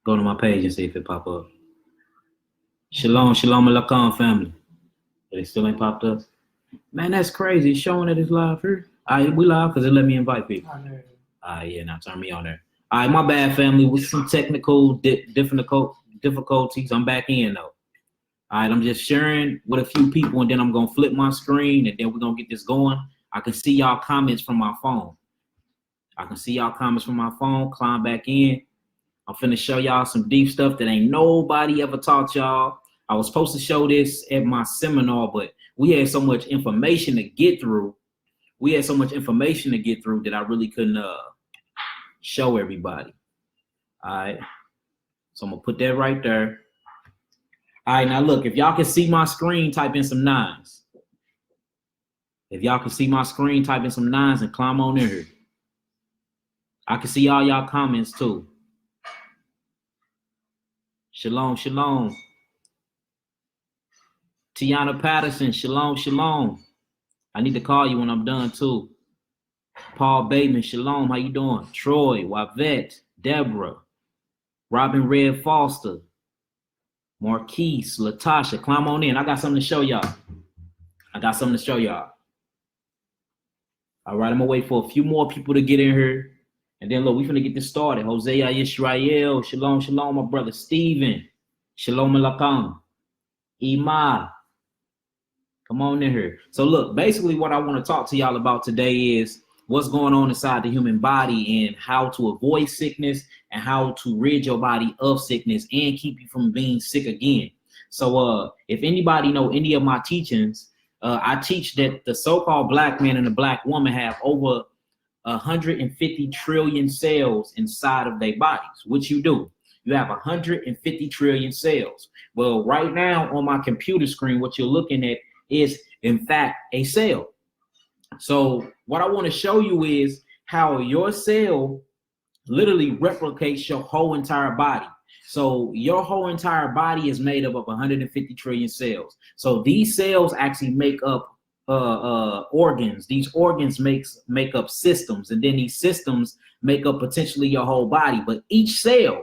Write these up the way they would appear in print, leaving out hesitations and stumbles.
Go to my page and see if it pop up. Shalom, shalom, alaikum, family. But it still ain't popped up. Man, that's crazy. It's showing that it's live here. All right, we live because it let me invite people. Yeah, now turn me on there. All right, my bad, family. With some technical difficulties, I'm back in, though. All right, I'm just sharing with a few people, and then I'm going to flip my screen, and then we're going to get this going. I can see y'all comments from my phone. Climb back in. I'm finna show y'all some deep stuff that ain't nobody ever taught y'all. I was supposed to show this at my seminar, but we had so much information to get through. That I really couldn't show everybody. All right. So I'm gonna put that right there. All right, now look, if y'all can see my screen, type in some nines. If y'all can see my screen, type in some nines and climb on in here. I can see all y'all comments too. Shalom, shalom. Tiana Patterson, shalom, shalom. I need to call you when I'm done too. Paul Bateman, shalom, how you doing? Troy, Wavette, Deborah, Robin Red Foster, Marquise, Latasha, climb on in. I got something to show y'all. All right, I'm gonna wait for a few more people to get in here. And then look, we finna get this started. Hosea Yisrael, shalom, shalom, my brother Steven. Shalom alaikum. Ima. Come on in here. So look, basically what I want to talk to y'all about today is what's going on inside the human body and how to avoid sickness and how to rid your body of sickness and keep you from being sick again. So if anybody know any of my teachings, I teach that the so-called black man and the black woman have over 150 trillion cells inside of their bodies. What you do? You have 150 trillion cells. Well, right now on my computer screen, what you're looking at is, in fact, a cell. So what I want to show you is how your cell literally replicates your whole entire body. So your whole entire body is made up of 150 trillion cells. So these cells actually make up organs. These organs make up systems, and then these systems make up potentially your whole body. But each cell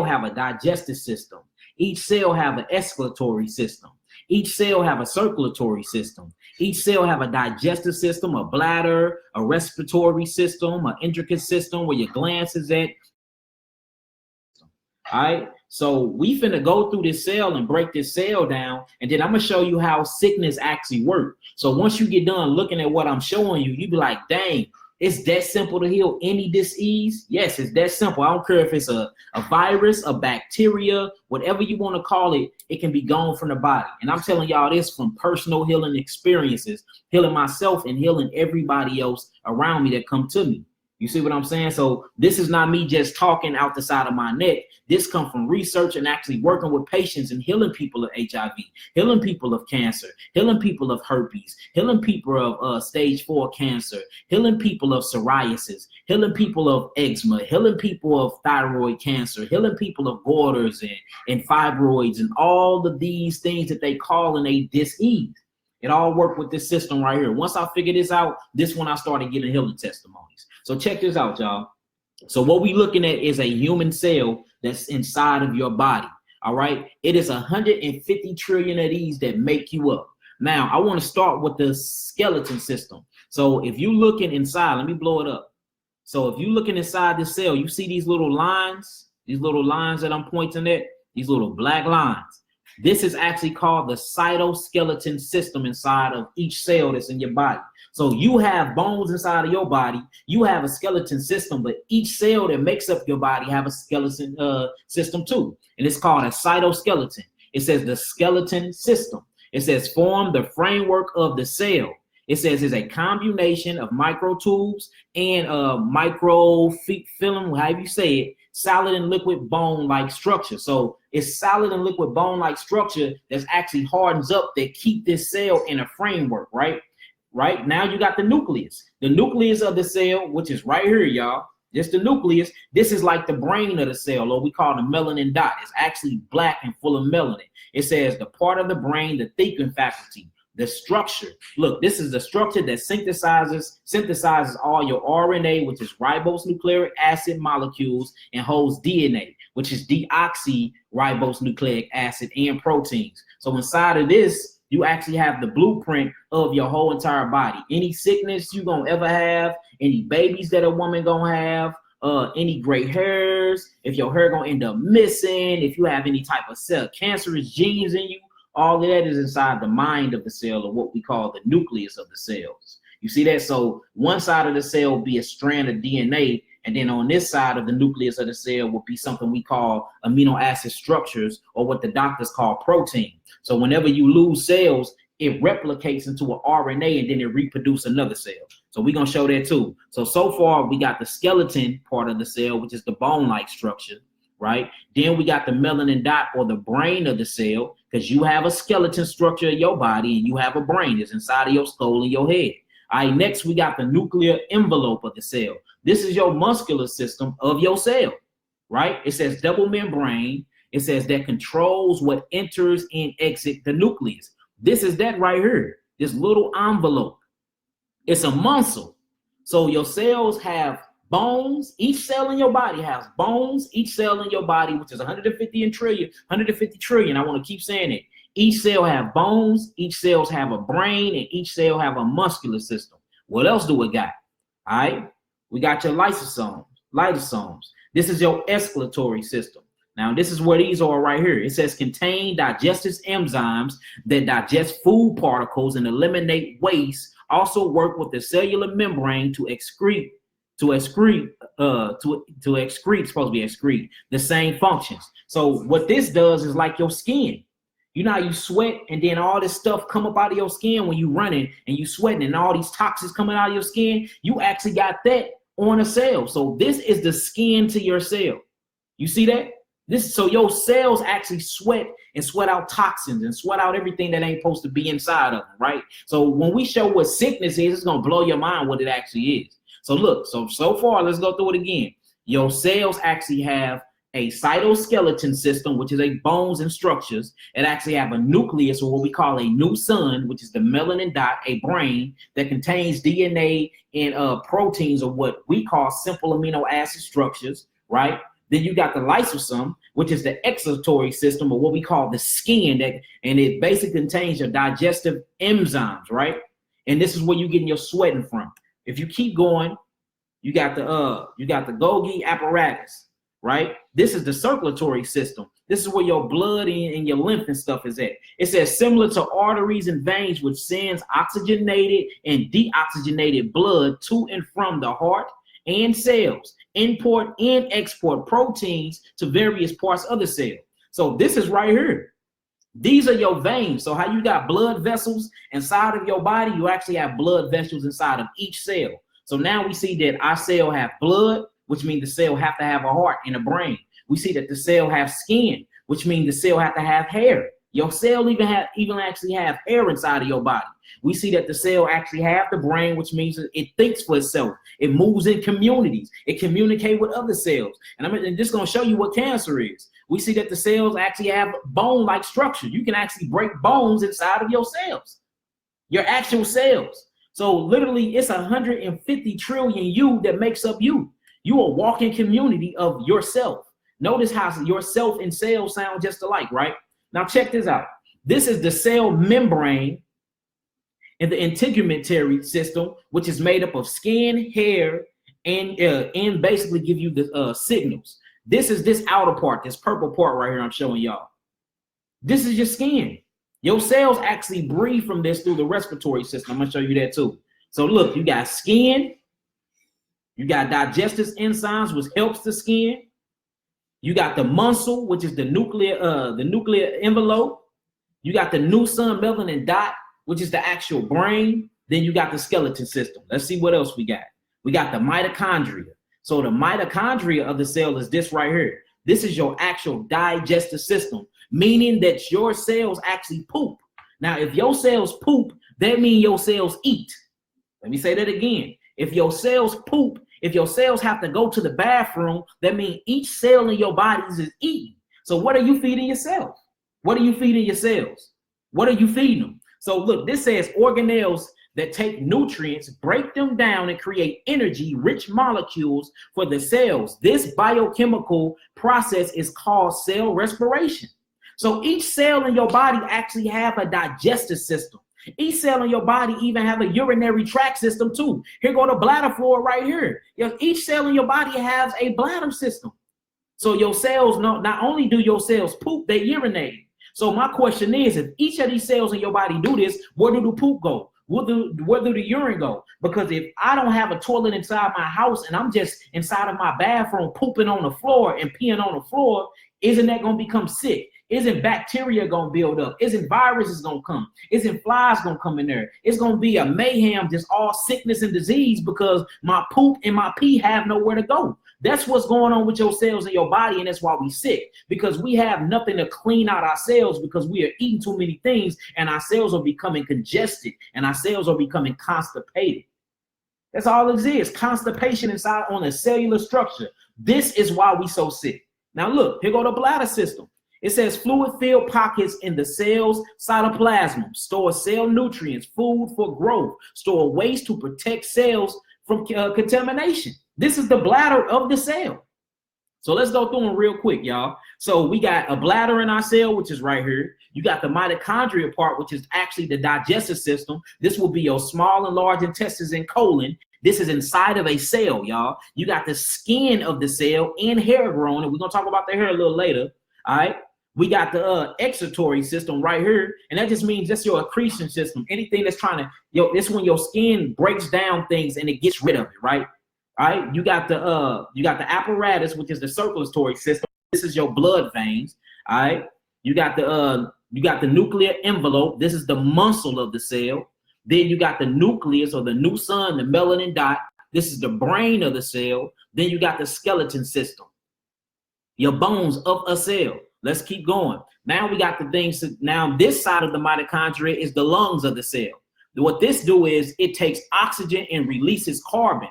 have a digestive system. Each cell have an excretory system. Each cell have a circulatory system. Each cell have a digestive system, a bladder, a respiratory system, an intricate system where your glands is at. All right. So we finna go through this cell and break this cell down, and then I'm gonna show you how sickness actually works. So once you get done looking at what I'm showing you, you be like, dang, it's that simple to heal any disease? Yes, it's that simple. I don't care if it's a virus, a bacteria, whatever you want to call it, it can be gone from the body. And I'm telling y'all this from personal healing experiences, healing myself and healing everybody else around me that come to me. You see what I'm saying? So this is not me just talking out the side of my neck. This comes from research and actually working with patients and healing people of HIV, healing people of cancer, healing people of herpes, healing people of stage 4 cancer, healing people of psoriasis, healing people of eczema, healing people of thyroid cancer, healing people of goiters and fibroids and all of these things that they call in a disease. It all worked with this system right here. Once I figured this out, this when I started getting healing testimonies. So check this out, y'all. So what we looking at is a human cell that's inside of your body. All right. It is 150 trillion of these that make you up. Now, I want to start with the skeleton system. So if you looking inside, let me blow it up. So if you looking inside this cell, you see these little lines that I'm pointing at, these little black lines. This is actually called the cytoskeleton system inside of each cell that's in your body. So you have bones inside of your body, you have a skeleton system, but each cell that makes up your body have a skeleton system too. And it's called a cytoskeleton. It says the skeleton system. It says form the framework of the cell. It says it's a combination of microtubes and microfilm, however you say it, solid and liquid bone-like structure. So it's solid and liquid bone-like structure that's actually hardens up that keep this cell in a framework, right? Right now you got the nucleus. The nucleus of the cell, which is right here, y'all. This the nucleus. This is like the brain of the cell, or we call the melanin dot. It's actually black and full of melanin. It says the part of the brain, the thinking faculty, the structure. Look, this is the structure that synthesizes all your RNA, which is ribose nucleic acid molecules, and holds DNA. which is deoxyribose nucleic acid and proteins. So inside of this, you actually have the blueprint of your whole entire body. Any sickness you're going to ever have, any babies that a woman going to have, any gray hairs, if your hair going to end up missing, if you have any type of cell cancerous genes in you, all of that is inside the mind of the cell, or what we call the nucleus of the cells. You see that? So one side of the cell will be a strand of DNA, and then on this side of the nucleus of the cell will be something we call amino acid structures, or what the doctors call protein. So whenever you lose cells, it replicates into an RNA, and then it reproduces another cell. So we're going to show that too. So far we got the skeleton part of the cell, which is the bone-like structure, right? Then we got the melanin dot, or the brain of the cell, because you have a skeleton structure of your body and you have a brain. It's inside of your skull and your head. All right, next we got the nuclear envelope of the cell. This is your muscular system of your cell, right? It says double membrane. It says that controls what enters and exits the nucleus. This is that right here, this little envelope. It's a muscle. So your cells have bones. Each cell in your body has bones. Each cell in your body, which is 150 trillion. I want to keep saying it. Each cell have bones, each cells have a brain, and each cell have a muscular system. What else do we got? All right, we got your lysosomes. This is your excretory system. Now, this is where these are right here. It says contain digestive enzymes that digest food particles and eliminate waste. Also work with the cellular membrane to excrete the same functions. So what this does is like your skin. You know how you sweat and then all this stuff come up out of your skin when you running and you sweating and all these toxins coming out of your skin? You actually got that on a cell. So this is the skin to your cell. You see that? So your cells actually sweat and sweat out toxins and sweat out everything that ain't supposed to be inside of them, right? So when we show what sickness is, it's gonna blow your mind what it actually is. So look, so far, let's go through it again. Your cells actually have a cytoskeleton system, which is a bones and structures. It actually have a nucleus, or what we call a nucleus, which is the melanin dot, a brain that contains DNA and proteins, or what we call simple amino acid structures, right? Then you got the lysosome, which is the excretory system, or what we call the skin, and it basically contains your digestive enzymes, right? And this is where you're getting your sweating from. If you keep going, you got the Golgi apparatus, right? This is the circulatory system. This is where your blood and your lymph and stuff is at. It says similar to arteries and veins, which sends oxygenated and deoxygenated blood to and from the heart and cells, import and export proteins to various parts of the cell. So this is right here. These are your veins. So how you got blood vessels inside of your body, you actually have blood vessels inside of each cell. So now we see that our cell have blood, which means the cell have to have a heart and a brain. We see that the cell have skin, which means the cell have to have hair. Your cell even actually have hair inside of your body. We see that the cell actually have the brain, which means it thinks for itself. It moves in communities. It communicates with other cells. And I'm just going to show you what cancer is. We see that the cells actually have bone-like structure. You can actually break bones inside of your cells, your actual cells. So literally, it's 150 trillion you that makes up you. You are a walking community of yourself. Notice how yourself and cell sound just alike, right? Now check this out. This is the cell membrane in the integumentary system, which is made up of skin, hair, and basically give you the signals. This is this outer part, this purple part right here I'm showing y'all. This is your skin. Your cells actually breathe from this through the respiratory system. I'm gonna show you that too. So look, you got skin, you got digestive enzymes, which helps the skin. You got the muscle, which is the nuclear envelope. You got the nucleus melanin dot, which is the actual brain. Then you got the skeleton system. Let's see what else we got. We got the mitochondria. So the mitochondria of the cell is this right here. This is your actual digestive system, meaning that your cells actually poop. Now, if your cells poop, that means your cells eat. Let me say that again. If your cells poop, if your cells have to go to the bathroom, that means each cell in your body is eating. So what are you feeding yourself? What are you feeding your cells? What are you feeding them? So look, this says organelles that take nutrients, break them down, and create energy-rich molecules for the cells. This biochemical process is called cell respiration. So each cell in your body actually have a digestive system. Each cell in your body even have a urinary tract system too. Here go the bladder floor right here. Each cell in your body has a bladder system. So your cells, not only do your cells poop, they urinate. So my question is, if each of these cells in your body do this, where do the poop go? Where do the urine go? Because if I don't have a toilet inside my house and I'm just inside of my bathroom pooping on the floor and peeing on the floor, isn't that going to become sick? Isn't bacteria going to build up? Isn't viruses going to come? Isn't flies going to come in there? It's going to be a mayhem, just all sickness and disease because my poop and my pee have nowhere to go. That's what's going on with your cells in your body, and that's why we sick, because we have nothing to clean out our cells because we are eating too many things, and our cells are becoming congested, and our cells are becoming constipated. That's all it is, constipation inside on a cellular structure. This is why we so sick. Now look, here go the bladder system. It says fluid-filled pockets in the cell's cytoplasm, store cell nutrients, food for growth, store waste to protect cells from contamination. This is the bladder of the cell. So let's go through them real quick, y'all. So we got a bladder in our cell, which is right here. You got the mitochondria part, which is actually the digestive system. This will be your small and large intestines and colon. This is inside of a cell, y'all. You got the skin of the cell and hair growing, and we're going to talk about the hair a little later, all right? We got the excretory system right here, and that just means that's your accretion system. Anything that's trying to, this is when your skin breaks down things and it gets rid of it, right? All right, you got the apparatus, which is the circulatory system. This is your blood veins. All right, you got the nuclear envelope. This is the muscle of the cell. Then you got the nucleus or the nucleus, the melanin dot. This is the brain of the cell. Then you got the skeleton system, your bones of a cell. Let's keep going. Now we got the things. Now this side of the mitochondria is the lungs of the cell. What this do is it takes oxygen and releases carbon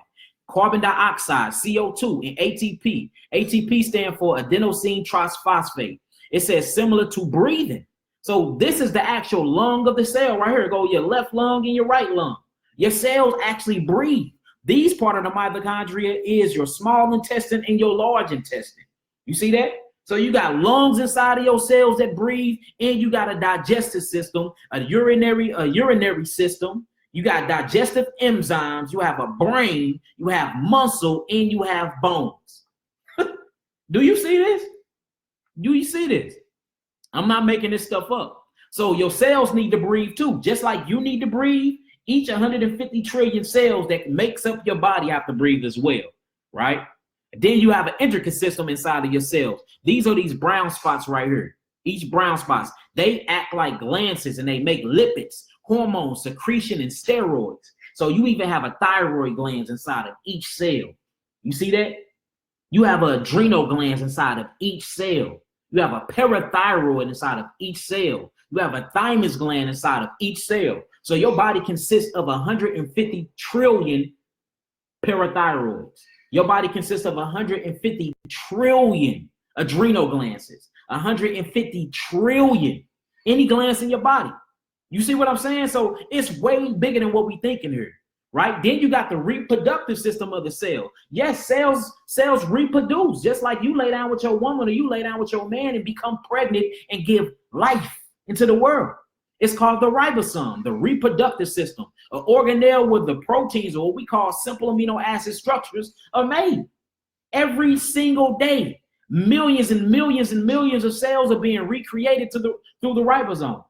dioxide, CO2, and ATP. ATP stands for adenosine triphosphate. It says similar to breathing. So this is the actual lung of the cell right here. Go your left lung and your right lung. Your cells actually breathe. These part of the mitochondria is your small intestine and your large intestine. You see that? So you got lungs inside of your cells that breathe, and you got a digestive system, a urinary system. You got digestive enzymes, you have a brain, you have muscle, and you have bones. Do you see this? Do you see this? I'm not making this stuff up. So your cells need to breathe too. Just like you need to breathe, each 150 trillion cells that makes up your body have to breathe as well, right? Then you have an intricate system inside of your cells. These are these brown spots right here. Each brown spots, they act like glands and they make lipids, hormones, secretion, and steroids. So you even have a thyroid glands inside of each cell. You see that? You have adrenal glands inside of each cell. You have a parathyroid inside of each cell. You have a thymus gland inside of each cell. So your body consists of 150 trillion parathyroids. Your body consists of 150 trillion adrenal glands, 150 trillion any glands in your body. You see what I'm saying? So it's way bigger than what we thinking here, right? Then you got the reproductive system of the cell. Yes, cells reproduce, just like you lay down with your woman or you lay down with your man and become pregnant and give life into the world. It's called the ribosome, the reproductive system, an organelle where the proteins, or what we call simple amino acid structures, are made. Every single day, millions and millions and millions of cells are being recreated through the ribosome.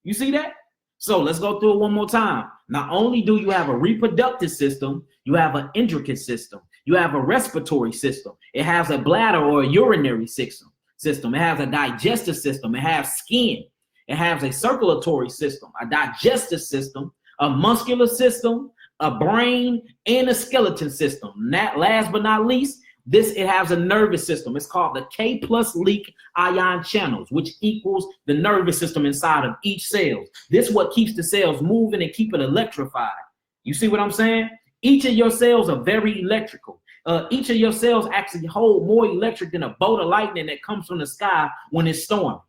You see that? So let's go through it one more time. Not only do you have a reproductive system, you have an endocrine system. You have a respiratory system. It has a bladder or a urinary system. It has a digestive system. It has skin. It has a circulatory system, a digestive system, a muscular system, a brain, and a skeleton system. Last but not least, it has a nervous system. It's called the K+ leak ion channels, which equals the nervous system inside of each cell. This is what keeps the cells moving and keep it electrified. You see what I'm saying? Each of your cells are very electrical. Each of your cells actually hold more electric than a bolt of lightning that comes from the sky when it's storming.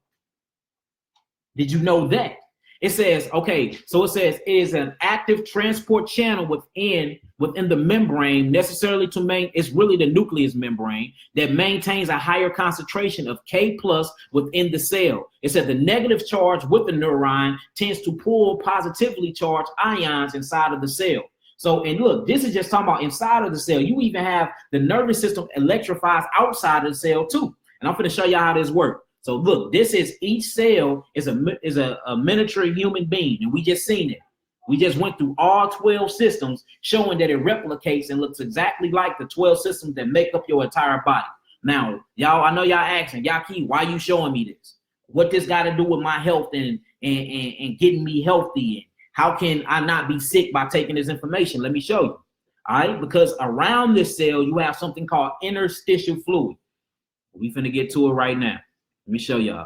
Did you know that? It says, okay, so it says it is an active transport channel within the membrane necessarily to maintain, it's really the nucleus membrane that maintains a higher concentration of K plus within the cell. It said the negative charge with the neuron tends to pull positively charged ions inside of the cell. So, and look, this is just talking about inside of the cell. You even have the nervous system electrifies outside of the cell too. And I'm going to show you how this works. So look, this is each cell is a miniature human being, and we just seen it. We just went through all 12 systems showing that it replicates and looks exactly like the 12 systems that make up your entire body. Now, y'all, I know y'all asking, Yaki, why you showing me this? What this got to do with my health and getting me healthy? And how can I not be sick by taking this information? Let me show you. All right, because around this cell, you have something called interstitial fluid. We finna get to it right now. Let me show y'all.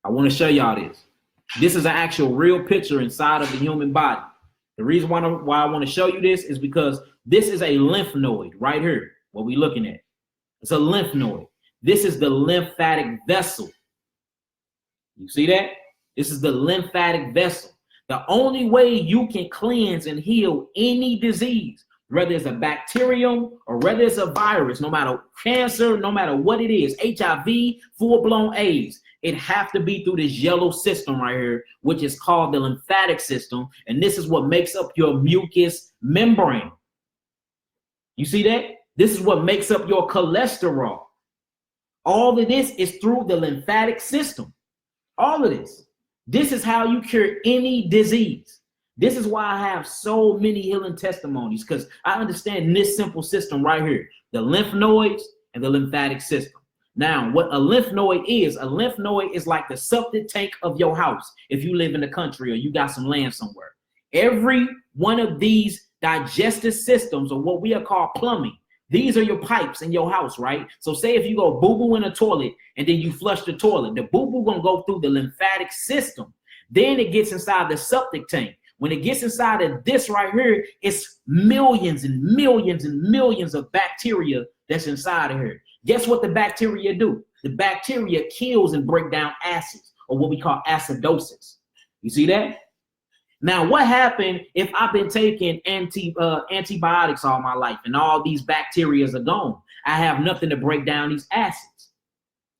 I want to show y'all this. This is an actual real picture inside of the human body. The reason why I want to show you this is because this is a lymph node right here. What we looking at? It's a lymph node. This is the lymphatic vessel. You see that? This is the lymphatic vessel. The only way you can cleanse and heal any disease, whether it's a bacterium or whether it's a virus, no matter cancer, no matter what it is, HIV, full-blown AIDS, it have to be through this yellow system right here, which is called the lymphatic system. And this is what makes up your mucous membrane. You see that? This is what makes up your cholesterol. All of this is through the lymphatic system. All of this. This is how you cure any disease. This is why I have so many healing testimonies, because I understand this simple system right here, the lymph nodes and the lymphatic system. Now, what a lymph node is like the septic tank of your house if you live in the country or you got some land somewhere. Every one of these digestive systems, or what we are called plumbing, these are your pipes in your house, right? So say if you go boo-boo in a toilet and then you flush the toilet, the boo-boo gonna go through the lymphatic system. Then it gets inside the septic tank. When it gets inside of this right here, it's millions and millions and millions of bacteria that's inside of here. Guess what the bacteria do? The bacteria kills and break down acids, or what we call acidosis. You see that? Now, what happened if I've been taking antibiotics all my life and all these bacteria are gone? I have nothing to break down these acids.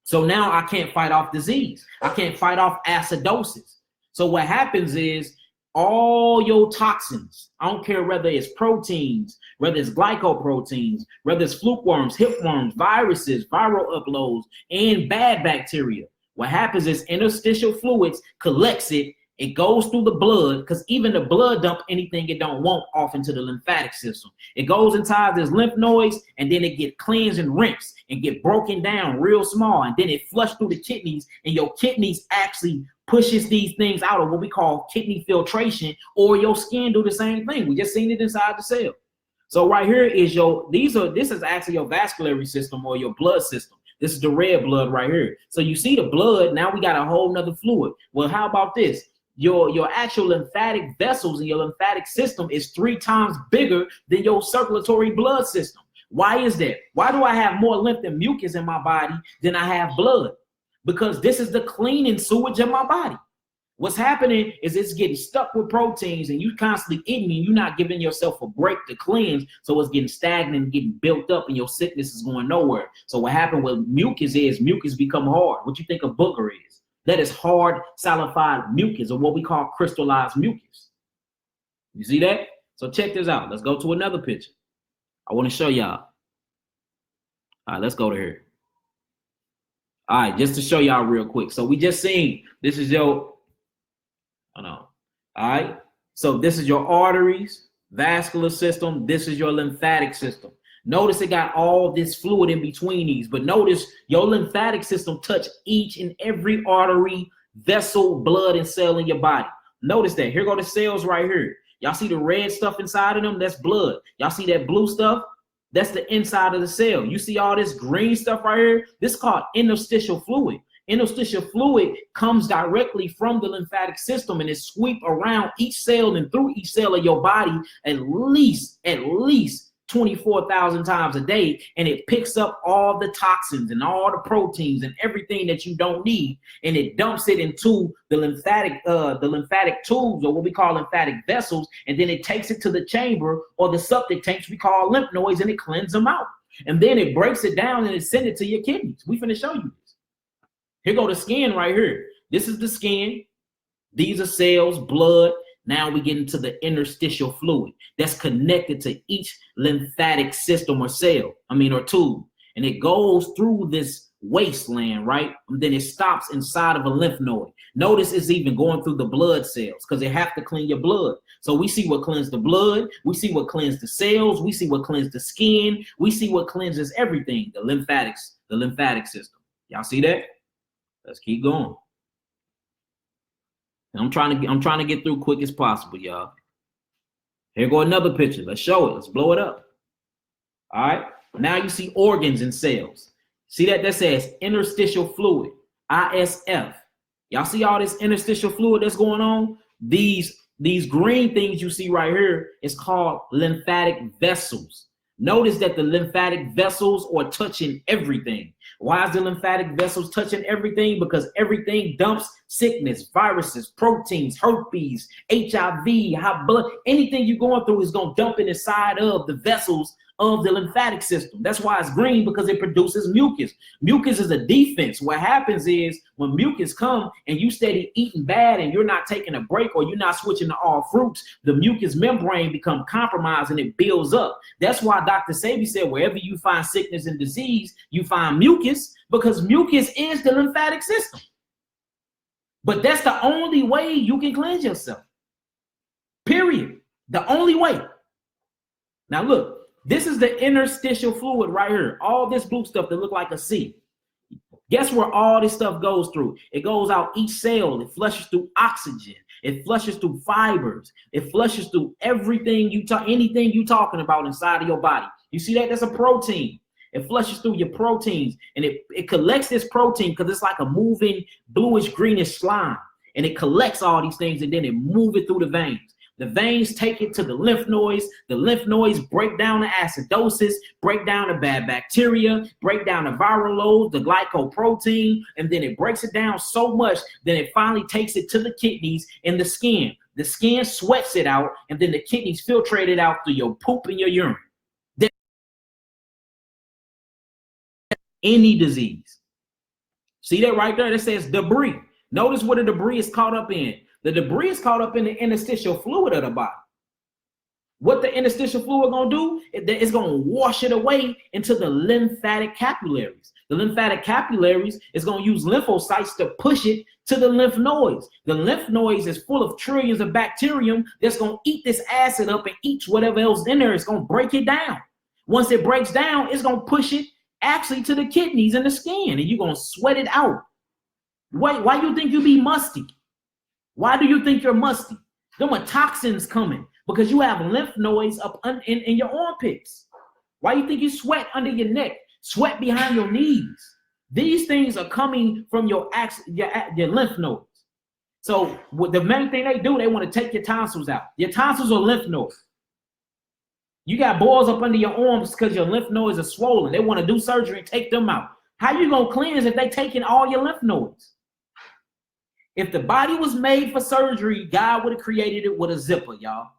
So now I can't fight off disease. I can't fight off acidosis. So what happens is all your toxins, I don't care whether it's proteins, whether it's glycoproteins, whether it's fluke worms, hipworms, viruses, viral uploads, and bad bacteria. What happens is interstitial fluids collects it. It goes through the blood, because even the blood dump anything it don't want off into the lymphatic system. It goes inside this lymph nodes, and then it get cleansed and rinsed and get broken down real small, and then it flushed through the kidneys, and your kidneys actually pushes these things out of what we call kidney filtration, or your skin do the same thing. We just seen it inside the cell. So right here is this is actually your vascular system or your blood system. This is the red blood right here. So you see the blood, now we got a whole nother fluid. Well, how about this? Your actual lymphatic vessels in your lymphatic system is 3 times bigger than your circulatory blood system. Why is that? Why do I have more lymph and mucus in my body than I have blood? Because this is the cleaning sewage of my body. What's happening is it's getting stuck with proteins, and you constantly eating, and you're not giving yourself a break to cleanse. So it's getting stagnant and getting built up, and your sickness is going nowhere. So what happened with mucus is mucus become hard. What you think a booger is? That is hard solidified mucus, or what we call crystallized mucus. You see that? So check this out. Let's go to another picture. I want to show y'all. All right, let's go to here. All right, just to show y'all real quick. So we just seen, this is your, all right. So this is your arteries, vascular system. This is your lymphatic system. Notice it got all this fluid in between these, but notice your lymphatic system touch each and every artery, vessel, blood, and cell in your body. Notice that. Here go the cells right here. Y'all see the red stuff inside of them? That's blood. Y'all see that blue stuff? That's the inside of the cell. You see all this green stuff right here? This is called interstitial fluid. Interstitial fluid comes directly from the lymphatic system, and it sweeps around each cell and through each cell of your body at least 24,000 times a day, and it picks up all the toxins and all the proteins and everything that you don't need, and it dumps it into the lymphatic tubes, or what we call lymphatic vessels, and then it takes it to the chamber or the septic tanks we call lymph nodes, and it cleanses them out. And then it breaks it down and it sends it to your kidneys. We finna show you this. Here go the skin right here. This is the skin. These are cells, blood. Now we get into the interstitial fluid that's connected to each lymphatic system or or tube. And it goes through this wasteland, right? And then it stops inside of a lymph node. Notice it's even going through the blood cells because they have to clean your blood. So we see what cleanses the blood. We see what cleanses the cells. We see what cleanses the skin. We see what cleanses everything, the lymphatic system. Y'all see that? Let's keep going. And I'm trying to get through quick as possible, y'all. Here go another picture. Let's show it. Let's blow it up. All right. Now you see organs and cells. See that? That says interstitial fluid, ISF. Y'all see all this interstitial fluid that's going on? These green things you see right here is called lymphatic vessels. Notice that the lymphatic vessels are touching everything. Why is the lymphatic vessels touching everything? Because everything dumps sickness, viruses, proteins, herpes, HIV, high blood, anything you're going through is going to dump it inside of the vessels of the lymphatic system. That's why it's green, because it produces mucus. Mucus is a defense. What happens is when mucus come and you steady eating bad and you're not taking a break or you're not switching to all fruits, the mucus membrane become compromised and it builds up. That's why Dr. Sebi said wherever you find sickness and disease, you find mucus, because mucus is the lymphatic system. But that's the only way you can cleanse yourself. Period. The only way. Now look. This is the interstitial fluid right here. All this blue stuff that look like a C. Guess where all this stuff goes through? It goes out each cell. It flushes through oxygen. It flushes through fibers. It flushes through everything anything you talking about inside of your body. You see that? That's a protein. It flushes through your proteins, and it collects this protein because it's like a moving bluish greenish slime. And it collects all these things, and then it moves it through the veins. The veins take it to the lymph nodes. The lymph nodes break down the acidosis, break down the bad bacteria, break down the viral load, the glycoprotein, and then it breaks it down so much that it finally takes it to the kidneys and the skin. The skin sweats it out, and then the kidneys filtrate it out through your poop and your urine. Any disease. See that right there? That says debris. Notice what the debris is caught up in. The debris is caught up in the interstitial fluid of the body. What the interstitial fluid gonna do? It's gonna wash it away into the lymphatic capillaries. The lymphatic capillaries is gonna use lymphocytes to push it to the lymph nodes. The lymph nodes is full of trillions of bacterium that's gonna eat this acid up and eat whatever else in there. It's gonna break it down. Once it breaks down, it's gonna push it actually to the kidneys and the skin, and you're gonna sweat it out. Why you think you be musty? Why do you think you're musty? There are toxins coming because you have lymph nodes up in your armpits. Why you think you sweat under your neck, sweat behind your knees? These things are coming from your lymph nodes. So the main thing they do, they want to take your tonsils out. Your tonsils are lymph nodes. You got boils up under your arms because your lymph nodes are swollen. They want to do surgery and take them out. How you gonna cleanse if they taking all your lymph nodes? If the body was made for surgery, God would have created it with a zipper, y'all.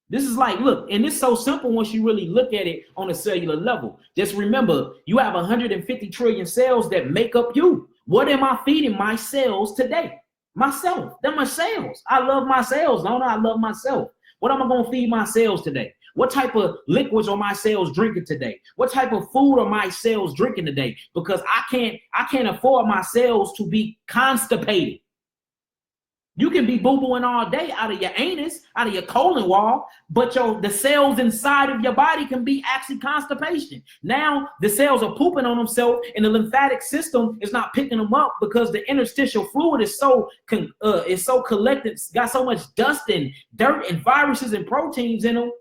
This is like, look, and it's so simple once you really look at it on a cellular level. Just remember, you have 150 trillion cells that make up you. What am I feeding my cells today? Myself. They're my cells. I love my cells, don't I? I love myself. What am I going to feed my cells today? What type of liquids are my cells drinking today? What type of food are my cells drinking today? Because I can't afford my cells to be constipated. You can be boo-booing all day out of your anus, out of your colon wall, but the cells inside of your body can be actually constipation. Now the cells are pooping on themselves, and the lymphatic system is not picking them up because the interstitial fluid is so collected, got so much dust and dirt and viruses and proteins in them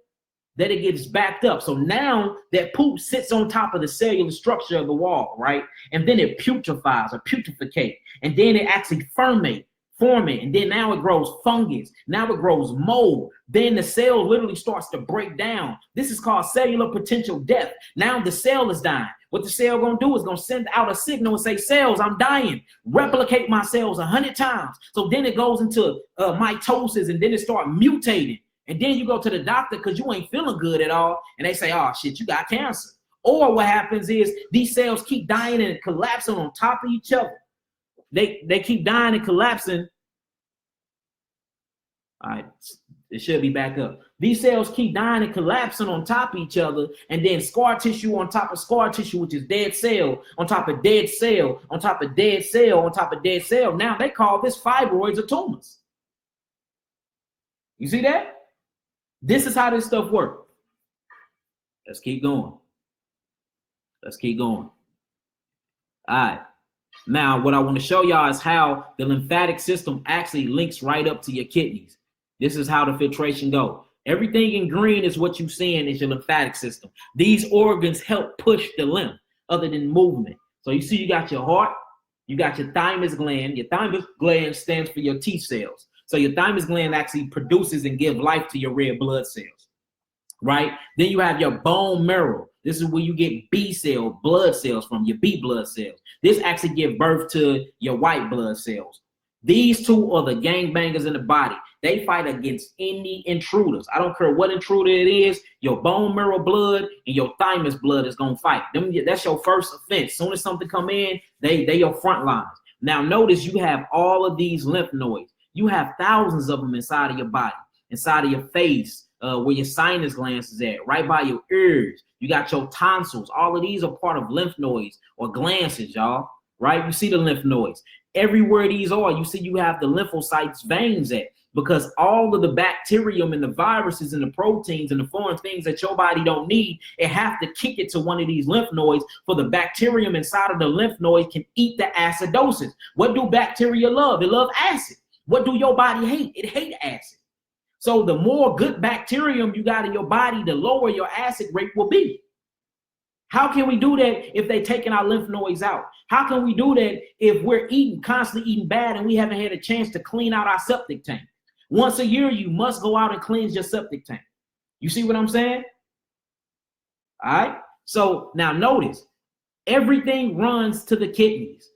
that it gets backed up. So now that poop sits on top of the cellular structure of the wall, right? And then it putrefies or putreficate, and then it actually ferments. forming, and then now it grows fungus. Now it grows mold. Then the cell literally starts to break down. This is called cellular potential death. Now the cell is dying. What the cell gonna do is gonna send out a signal and say, cells, I'm dying. Replicate my cells 100 times. So then it goes into mitosis, and then it starts mutating. And then you go to the doctor because you ain't feeling good at all, and they say, oh shit, you got cancer. Or what happens is these cells keep dying and collapsing on top of each other. They keep dying and collapsing. All right, it should be back up. These cells keep dying and collapsing on top of each other, and then scar tissue on top of scar tissue, which is dead cell, on top of dead cell, on top of dead cell, on top of dead cell. Now they call this fibroids or tumors. You see that? This is how this stuff works. Let's keep going. Let's keep going. All right. Now, what I want to show y'all is how the lymphatic system actually links right up to your kidneys. This is how the filtration goes. Everything in green is what you're seeing is your lymphatic system. These organs help push the lymph other than movement. So you see you got your heart, you got your thymus gland. Your thymus gland stands for your T cells. So your thymus gland actually produces and gives life to your red blood cells, right? Then you have your bone marrow. This is where you get B cell blood cells from, your B blood cells. This actually gives birth to your white blood cells. These two are the gangbangers in the body. They fight against any intruders. I don't care what intruder it is. Your bone marrow blood and your thymus blood is gonna fight. That's your first offense. As soon as something come in, they your front lines. Now notice you have all of these lymph nodes. You have thousands of them inside of your body, inside of your face, where your sinus glands is at, right by your ears. You got your tonsils. All of these are part of lymph nodes or glands, y'all, right? You see the lymph nodes. Everywhere these are, you see you have the lymphocytes veins at, because all of the bacterium and the viruses and the proteins and the foreign things that your body don't need, it have to kick it to one of these lymph nodes for the bacterium inside of the lymph nodes can eat the acidosis. What do bacteria love? They love acid. What do your body hate? It hates acid. So the more good bacterium you got in your body, the lower your acid rate will be. How can we do that if they taking our lymph nodes out? How can we do that if we're constantly eating bad and we haven't had a chance to clean out our septic tank? Once a year, you must go out and cleanse your septic tank. You see what I'm saying? All right. So now notice, everything runs to the kidneys.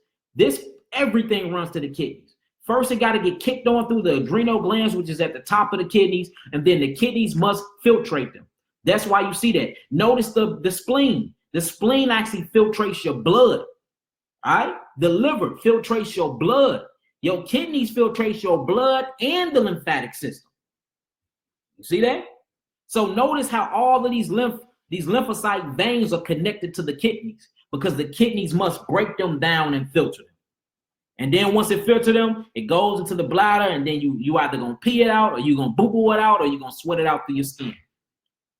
Everything runs to the kidneys. First, it got to get kicked on through the adrenal glands, which is at the top of the kidneys, and then the kidneys must filtrate them. That's why you see that. Notice the spleen. The spleen actually filtrates your blood. All right? The liver filtrates your blood. Your kidneys filtrate your blood and the lymphatic system. You see that? So notice how all of these lymphocyte veins are connected to the kidneys, because the kidneys must break them down and filter them. And then once it filters them, it goes into the bladder, and then you either gonna pee it out, or you're gonna boo-boo it out, or you're gonna sweat it out through your skin.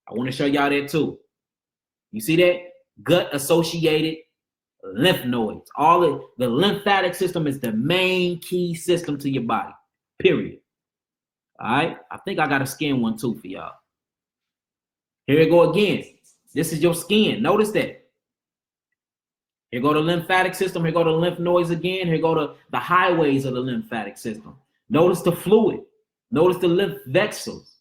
I want to show y'all that too. You see that? Gut-associated lymph nodes. All of the lymphatic system is the main key system to your body, period. All right? I think I got a skin one too for y'all. Here we go again. This is your skin. Notice that. Here go the lymphatic system. Here go the lymph nodes again. Here go the highways of the lymphatic system. Notice the fluid. Notice the lymph vessels.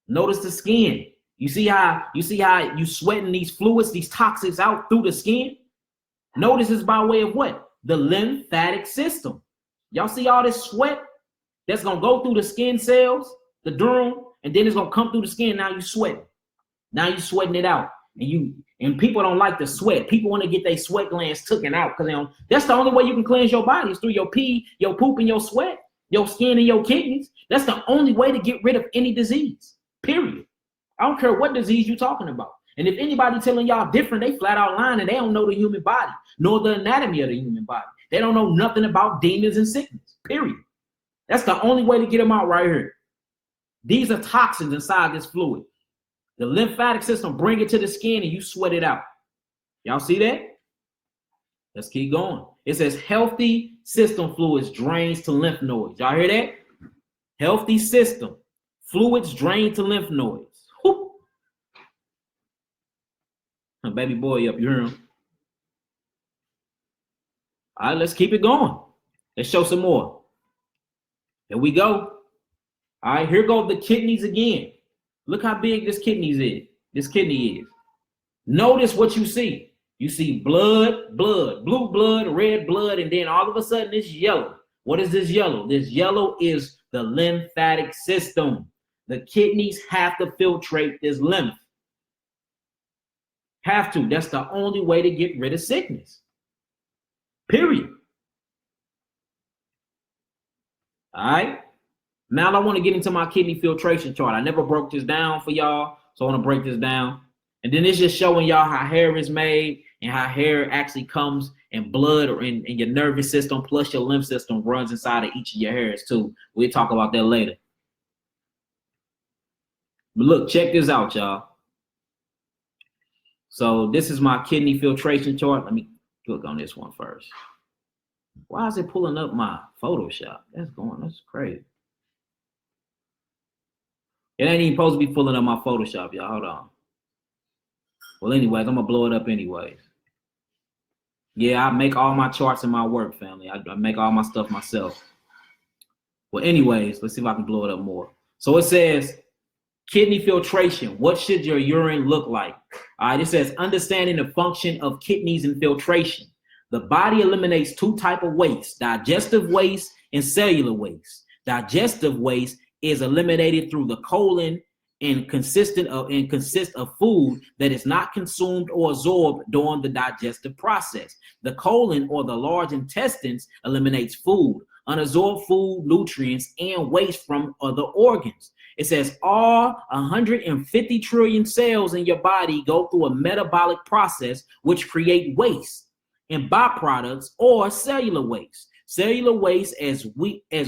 Notice the skin. You see how you sweating these fluids, these toxins out through the skin? Notice it's by way of what? The lymphatic system. Y'all see all this sweat that's gonna go through the skin cells, the durum, and then it's gonna come through the skin. Now you sweating. Now you sweating it out. And people don't like to sweat. People want to get their sweat glands taken out, because that's the only way you can cleanse your body is through your pee, your poop, and your sweat, your skin and your kidneys. That's the only way to get rid of any disease, period. I don't care what disease you're talking about. And if anybody telling y'all different, they flat out lying, and they don't know the human body, nor the anatomy of the human body. They don't know nothing about demons and sickness, period. That's the only way to get them out right here. These are toxins inside this fluid. The lymphatic system bring it to the skin and you sweat it out. Y'all see that? Let's keep going. It says healthy system fluids drains to lymph nodes. Y'all hear that? Healthy system fluids drain to lymph nodes. Whew. Baby boy up, you hear him? All right, let's keep it going. Let's show some more. Here we go. All right, here go the kidneys again. Look how big this kidney is. Notice what you see. You see blood, blue blood, red blood, and then all of a sudden it's yellow. What is this yellow? This yellow is the lymphatic system. The kidneys have to filtrate this lymph. Have to. That's the only way to get rid of sickness. Period. All right. Now I want to get into my kidney filtration chart. I never broke this down for y'all, so I want to break this down. And then it's just showing y'all how hair is made and how hair actually comes in blood or in your nervous system, plus your lymph system runs inside of each of your hairs too. We'll talk about that later. But look, check this out, y'all. So this is my kidney filtration chart. Let me click on this one first. Why is it pulling up my Photoshop? That's crazy. It ain't even supposed to be pulling up my Photoshop, y'all. Hold on. Well, anyways, I'm gonna blow it up anyways. Yeah, I make all my charts in my work, family. I make all my stuff myself. Well, anyways, let's see if I can blow it up more. So it says kidney filtration. What should your urine look like? All right, it says understanding the function of kidneys and filtration. The body eliminates two types of waste, digestive waste and cellular waste. Digestive waste is eliminated through the colon and consists of food that is not consumed or absorbed during the digestive process. The colon or the large intestines eliminates food, unabsorbed food, nutrients, and waste from other organs. It says all 150 trillion cells in your body go through a metabolic process which create waste and byproducts or cellular waste. Cellular waste as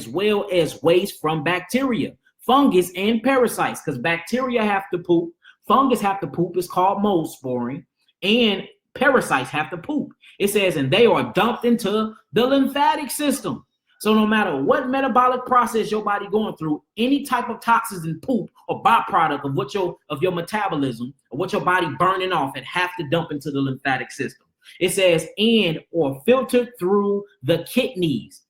well as waste from bacteria, fungus, and parasites, because bacteria have to poop, fungus have to poop, it's called mold sporing, and parasites have to poop. It says, and they are dumped into the lymphatic system. So no matter what metabolic process your body going through, any type of toxins and poop or byproduct of your metabolism or what your body burning off, it have to dump into the lymphatic system. It says, and or filtered through the kidneys.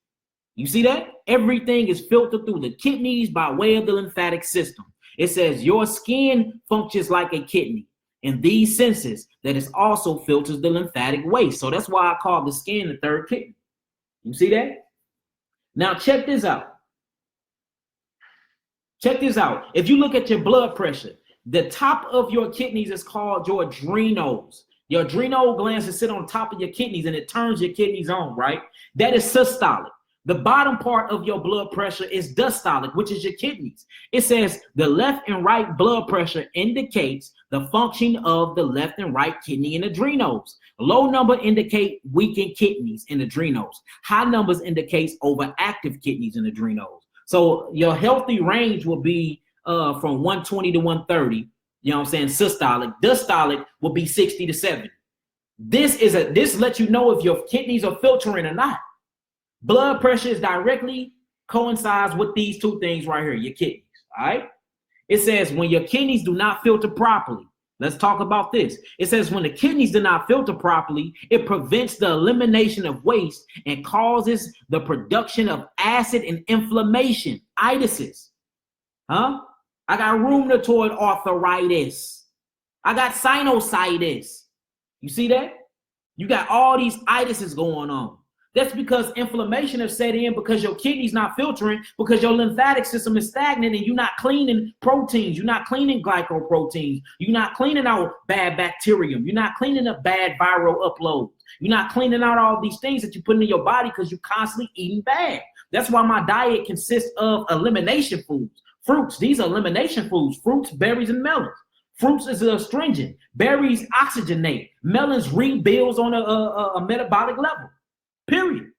You see that? Everything is filtered through the kidneys by way of the lymphatic system. It says your skin functions like a kidney. In these senses, that it also filters the lymphatic waste. So that's why I call the skin the third kidney. You see that? Now check this out. Check this out. If you look at your blood pressure, the top of your kidneys is called your adrenals. Your adrenal glands sit on top of your kidneys and it turns your kidneys on, right? That is systolic. The bottom part of your blood pressure is diastolic, which is your kidneys. It says the left and right blood pressure indicates the function of the left and right kidney and adrenals. Low number indicate weakened kidneys and adrenals. High numbers indicates overactive kidneys and adrenals. So your healthy range will be from 120 to 130. You know what I'm saying? Systolic. Diastolic will be 60 to 70. This lets you know if your kidneys are filtering or not. Blood pressure is directly coincides with these two things right here, your kidneys. All right. It says when your kidneys do not filter properly. Let's talk about this. It says when the kidneys do not filter properly, it prevents the elimination of waste and causes the production of acid and inflammation, itises. Huh? I got rheumatoid arthritis. I got sinusitis. You see that? You got all these itises going on. That's because inflammation has set in because your kidney's not filtering, because your lymphatic system is stagnant and you're not cleaning proteins. You're not cleaning glycoproteins. You're not cleaning out bad bacterium. You're not cleaning up bad viral uploads. You're not cleaning out all these things that you put in your body because you're constantly eating bad. That's why my diet consists of elimination foods. Fruits, these are elimination foods. Fruits, berries, and melons. Fruits is astringent. Berries oxygenate. Melons rebuilds on a metabolic level. Period.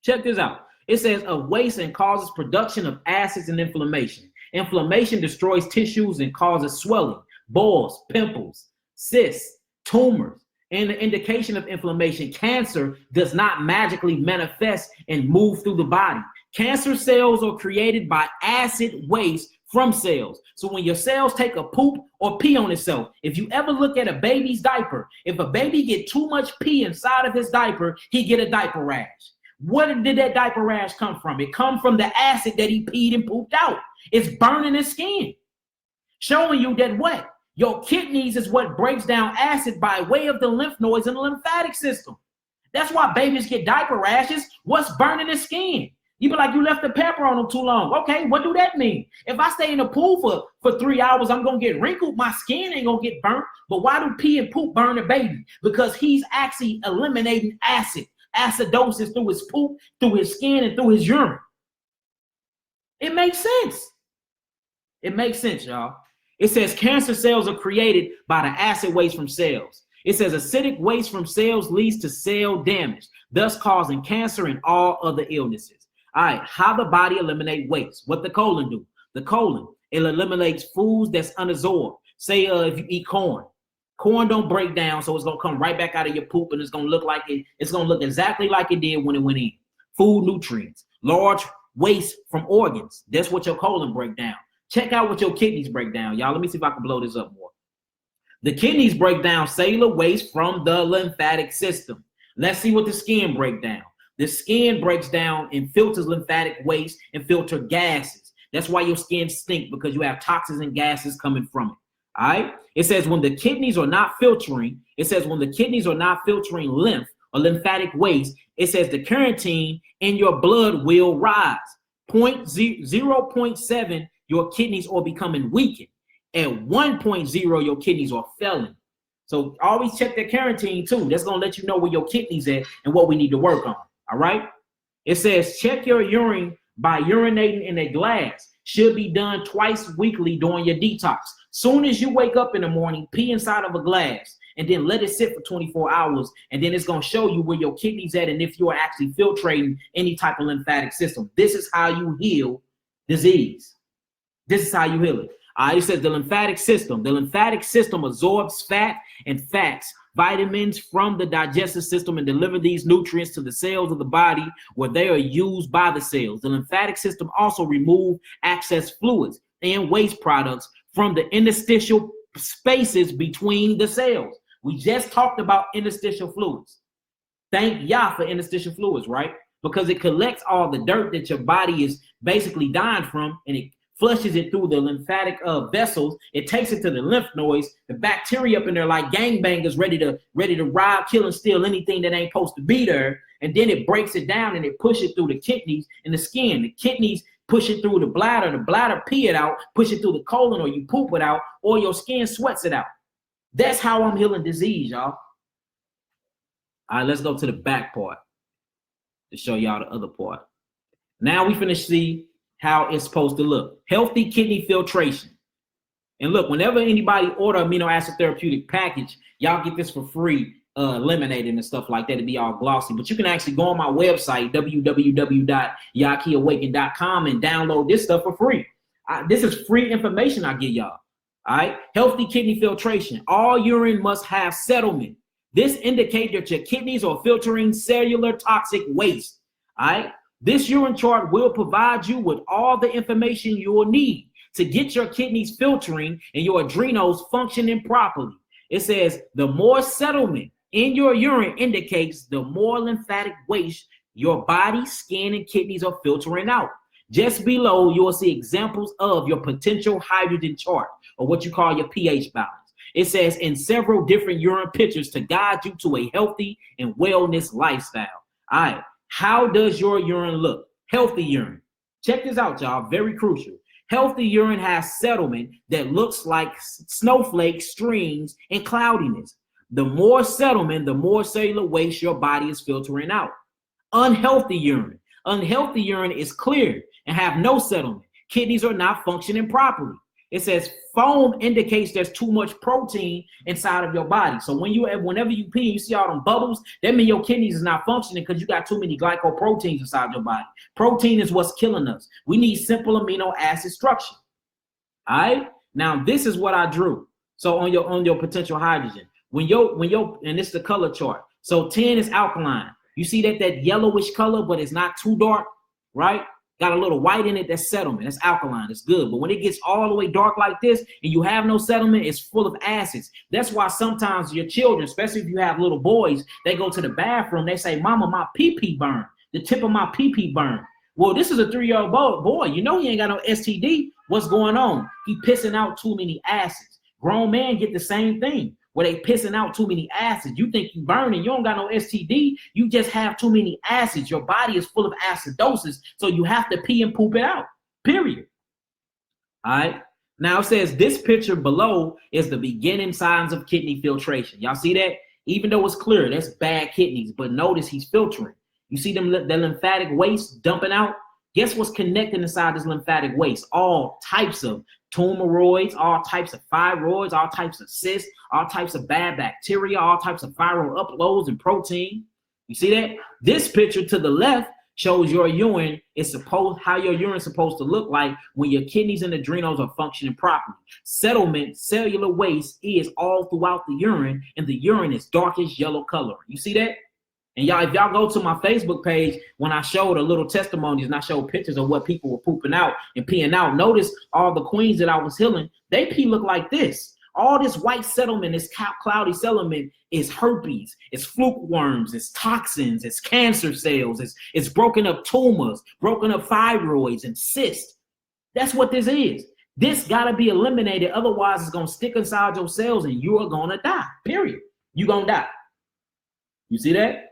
Check this out. It says of waste and causes production of acids and inflammation. Inflammation destroys tissues and causes swelling, boils, pimples, cysts, tumors. And the indication of inflammation, cancer does not magically manifest and move through the body. Cancer cells are created by acid waste from cells. So when your cells take a poop or pee on itself, if you ever look at a baby's diaper, if a baby get too much pee inside of his diaper, he get a diaper rash. Where did that diaper rash come from? It come from the acid that he peed and pooped out. It's burning his skin, showing you that what? Your kidneys is what breaks down acid by way of the lymph nodes and the lymphatic system. That's why babies get diaper rashes. What's burning the skin? You be like, you left the pepper on them too long. Okay, what do that mean? If I stay in the pool for 3 hours, I'm going to get wrinkled. My skin ain't going to get burnt. But why do pee and poop burn the baby? Because he's actually eliminating acid, acidosis through his poop, through his skin, and through his urine. It makes sense. It makes sense, y'all. It says cancer cells are created by the acid waste from cells. It says acidic waste from cells leads to cell damage, thus causing cancer and all other illnesses. All right, how the body eliminate waste. What the colon do? The colon, it eliminates foods that's unabsorbed. Say if you eat corn don't break down, so it's gonna come right back out of your poop, and it's gonna look like it's gonna look exactly like it did when it went in. Food nutrients, large waste from organs. That's what your colon break down. Check out what your kidneys break down, y'all. Let me see if I can blow this up more. The kidneys break down cellular waste from the lymphatic system. Let's see what the skin break down. The skin breaks down and filters lymphatic waste and filter gases. That's why your skin stinks, because you have toxins and gases coming from it. All right. It says when the kidneys are not filtering, lymph or lymphatic waste, it says the creatinine in your blood will rise. 0.7, your kidneys are becoming weakened. At 1.0, your kidneys are failing. So always check the creatinine too. That's going to let you know where your kidneys at and what we need to work on. All right. It says check your urine by urinating in a glass. Should be done twice weekly during your detox. Soon as you wake up in the morning, pee inside of a glass and then let it sit for 24 hours. And then it's going to show you where your kidneys at and if you are actually filtrating any type of lymphatic system. This is how you heal disease. This is how you heal it. It says the lymphatic system. The lymphatic system absorbs fat and fats, vitamins from the digestive system, and deliver these nutrients to the cells of the body where they are used by the cells. The lymphatic system also removes excess fluids and waste products from the interstitial spaces between the cells. We just talked about interstitial fluids. Thank Yah for interstitial fluids, right? Because it collects all the dirt that your body is basically dying from, and it flushes it through the lymphatic vessels. It takes it to the lymph nodes. The bacteria up in there like gangbangers ready to rob, kill, and steal anything that ain't supposed to be there. And then it breaks it down and it pushes it through the kidneys and the skin. The kidneys push it through the bladder pee it out, push it through the colon, or you poop it out, or your skin sweats it out. That's how I'm healing disease, y'all. All right, let's go to the back part to show y'all the other part. Now we finna see how it's supposed to look. Healthy kidney filtration. And look, whenever anybody order amino acid therapeutic package, y'all get this for free, eliminated and stuff like that to be all glossy. But you can actually go on my website, www.yakiawaken.com, and download this stuff for free. This is free information I give y'all. All right. Healthy kidney filtration. All urine must have settlement. This indicates that your kidneys are filtering cellular toxic waste. All right. This urine chart will provide you with all the information you will need to get your kidneys filtering and your adrenals functioning properly. It says the more settlement in your urine indicates the more lymphatic waste your body, skin, and kidneys are filtering out. Just below, you will see examples of your potential hydrogen chart, or what you call your pH balance. It says in several different urine pictures to guide you to a healthy and wellness lifestyle. All right. How does your urine look? Healthy urine. Check this out, y'all. Very crucial. Healthy urine has settlement that looks like snowflakes, streams, and cloudiness. The more settlement, the more cellular waste your body is filtering out. Unhealthy urine. Unhealthy urine is clear and have no settlement. Kidneys are not functioning properly. It says foam indicates there's too much protein inside of your body. So whenever you pee, you see all them bubbles, that means your kidneys is not functioning because you got too many glycoproteins inside your body. Protein is what's killing us. We need simple amino acid structure. All right. Now this is what I drew. So on your potential hydrogen, and this is the color chart. So 10 is alkaline. You see that yellowish color, but it's not too dark, right? Got a little white in it, that's settlement. That's alkaline. It's good. But when it gets all the way dark like this and you have no settlement, it's full of acids. That's why sometimes your children, especially if you have little boys, they go to the bathroom, they say, "Mama, my pee-pee burn." The tip of my pee burn. Well, this is a 3-year-old boy. You know he ain't got no STD. What's going on? He pissing out too many acids. Grown men get the same thing. Where they pissing out too many acids. You think you burning. You don't got no STD. You just have too many acids. Your body is full of acidosis. So you have to pee and poop it out. Period. All right. Now it says this picture below is the beginning signs of kidney filtration. Y'all see that? Even though it's clear, that's bad kidneys. But notice he's filtering. You see them, the lymphatic waste dumping out? Guess what's connected inside this lymphatic waste? All types of tumoroids, all types of thyroids, all types of cysts, all types of bad bacteria, all types of viral uploads and protein. You see that? This picture to the left shows your urine is how your urine is supposed to look like when your kidneys and adrenals are functioning properly. Settlement, cellular waste is all throughout the urine, and the urine is darkish yellow color. You see that? And y'all, if y'all go to my Facebook page, when I showed a little testimonies and I showed pictures of what people were pooping out and peeing out, notice all the queens that I was healing, they pee look like this. All this white settlement, this cloudy settlement is herpes, it's fluke worms, it's toxins, it's cancer cells, it's broken up tumors, broken up fibroids and cysts. That's what this is. This gotta be eliminated. Otherwise, it's gonna stick inside your cells and you are gonna die, period. You're gonna die. You see that?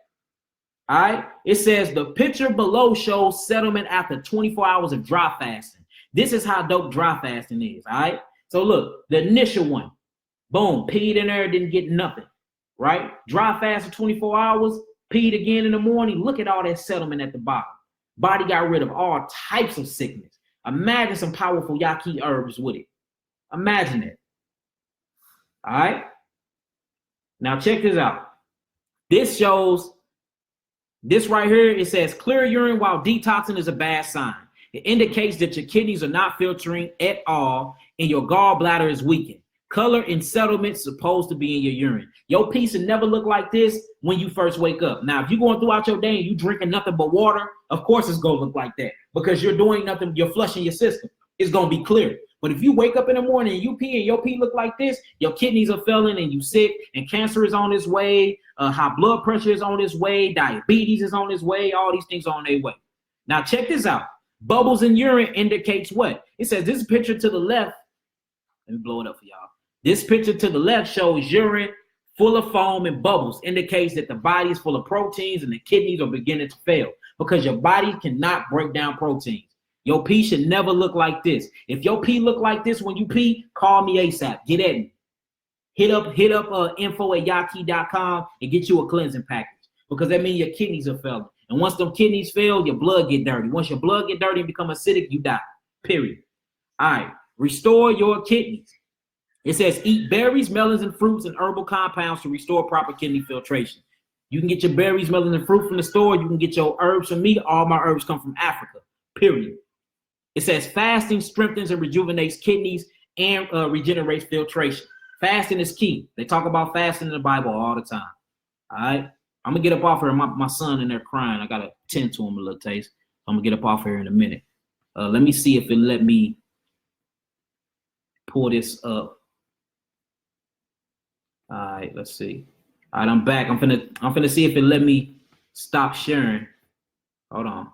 All right, it says the picture below shows settlement after 24 hours of dry fasting. This is how dope dry fasting is. All right, so look, the initial one, boom, peed in there, didn't get nothing, right? Dry fast for 24 hours, peed again in the morning. Look at all that settlement at the bottom. Body got rid of all types of sickness. Imagine some powerful yaqui herbs with it. Imagine it. All right, now check this out. This shows. This right here, it says clear urine while detoxing is a bad sign. It indicates that your kidneys are not filtering at all and your gallbladder is weakened. Color and settlement supposed to be in your urine. Your pee should never look like this when you first wake up. Now, if you're going throughout your day and you drinking nothing but water, of course it's going to look like that because you're doing nothing, you're flushing your system. It's going to be clear. But if you wake up in the morning and you pee and your pee look like this, your kidneys are failing and you sick and cancer is on its way, high blood pressure is on its way, diabetes is on its way, all these things are on their way. Now check this out. Bubbles in urine indicates what? It says this picture to the left, let me blow it up for y'all. This picture to the left shows urine full of foam and bubbles, indicates that the body is full of proteins and the kidneys are beginning to fail because your body cannot break down proteins. Your pee should never look like this. If your pee look like this when you pee, call me ASAP. Get at me. Hit up info@yaqui.com and get you a cleansing package because that means your kidneys are failing. And once them kidneys fail, your blood get dirty. Once your blood get dirty and become acidic, you die. Period. All right. Restore your kidneys. It says eat berries, melons, and fruits and herbal compounds to restore proper kidney filtration. You can get your berries, melons, and fruit from the store. You can get your herbs from me. All my herbs come from Africa. Period. It says fasting strengthens and rejuvenates kidneys and regenerates filtration. Fasting is key. They talk about fasting in the Bible all the time. All right. I'm going to get up off here. My son in there crying. I got to tend to him a little taste. I'm going to get up off here in a minute. Let me see if it let me pull this up. All right. Let's see. All right. I'm back. I'm finna see if it let me stop sharing. Hold on.